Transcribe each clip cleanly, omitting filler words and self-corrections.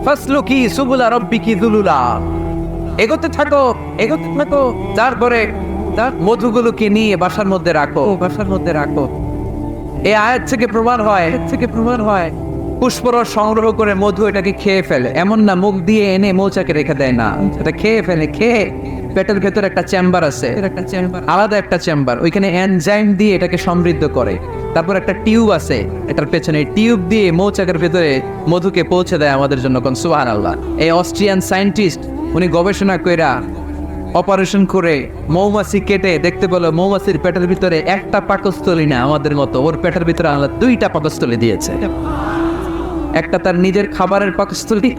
ফাসলুকি সুবুলা রাব্বিকি যুলুলা। এগোতে থাকো, এগোতে থাকো, তারপরে তার মধুগুলোকে নিয়ে বাসার মধ্যে রাখো, বাসার মধ্যে রাখো। এই আয়াত থেকে প্রমাণ হয় পুষ্পরস সংগ্রহ করে মধু এটাকে খেয়ে ফেলে, এমন না মুখ দিয়ে এনে মৌচাকে রেখে দেয় না, এটা খেয়ে ফেলে। খেয়ে পেটের ভেতর একটা চেম্বার আছে, আলাদা একটা চেম্বার, ওইখানে এনজাইম দিয়ে এটাকে সমৃদ্ধ করে। তারপর একটা টিউব আছে এটার পেছনে, টিউব দিয়ে মৌচাকের ভেতরে মধুকে পৌঁছে দেয় আমাদের জন্য। কোন সুবহানাল্লাহ। এই অস্ট্রিয়ান সায়েন্টিস্ট উনি গবেষণা কইরা অপারেশন করে মৌমাছি কেটে দেখতে পেল মৌমাছির পেটের ভিতরে একটা পাকস্থলী না আমাদের মতো, ওর পেটের ভিতরে আল্লাহ দুইটা পাকস্থলী দিয়েছে। একটা তার নিজের খাবারের পাকস্থলী,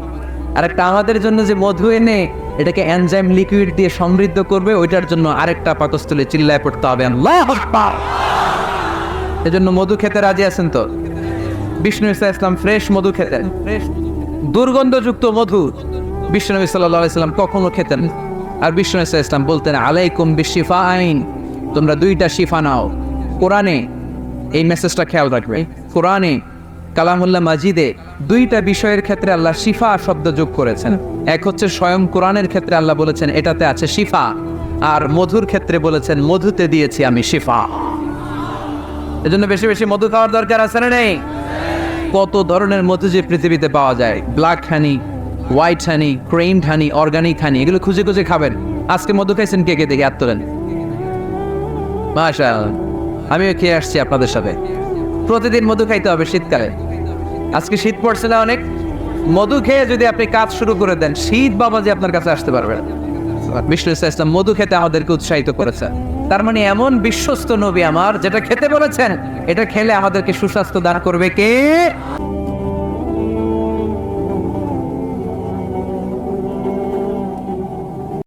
আর একটা আমাদের জন্য যে মধু এনে এটাকে এনজাইম লিকুইড দিয়ে সমৃদ্ধ করবে, ওইটার জন্য আরেকটা পাকস্থলী। চিল্লায় পড়তে হবে আল্লাহু আকবার। এজন্য মধু খেতে রাজি আছেন তো? বিষ্ণু ইসলাম ফ্রেশ মধু খেতেন, দুর্গন্ধযুক্ত মধু বিষ্ণু সাল্লাল্লাহু আলাইহি সাল্লাম কখনো খেতেন। আর বিষ্ণু ইসলাম বলতেন আলাইকুম বিশিফা আইন, তোমরা দুইটা শিফা নাও। কোরআনে এই মেসেজটা খেয়াল রাখবে, কোরআনে কালামুল্লাহ মাজিদে দুইটা বিষয়ের ক্ষেত্রে আল্লাহ শিফা শব্দ যোগ করেছেন। এক হচ্ছে স্বয়ং কোরআনের ক্ষেত্রে আল্লাহ বলেছেন এটাতে আছে শিফা, আর মধুর ক্ষেত্রে বলেছেন মধুতে দিয়েছি আমি শিফা। এজন্য বেশি বেশি মধু খাওয়ার দরকার আছে না নেই? কত ধরনের মধু যে পৃথিবীতে পাওয়া যায়, ব্ল্যাক হানি, হোয়াইট হানি, ক্রিমড হানি, অর্গানিক হানি, এগুলো খুঁজে খুঁজে খাবেন। আজকে মধু খাইছেন কে কে? দেখে হাত তোলেন। মাশাআল্লাহ, আমিও খেয়ে আসছি আপনাদের সাথে। প্রতিদিন মধু খাইতে হবে শীতকালে। আজকে শীত পড়ছে না অনেক, মধু খেয়ে যদি আপনি কাজ শুরু করে দেন, শীত বাবাজি আপনার কাছে আসতে পারবেন। বিষ্ণু ইসলাম মধু খেতে আমাদেরকে উৎসাহিত করেছে। তার মানে এমন বিশ্বস্ত নবী আমার, যেটা খেতে বলেছেন এটা খেলে আমাদেরকে সুস্বাস্থ্য দান করবে কে?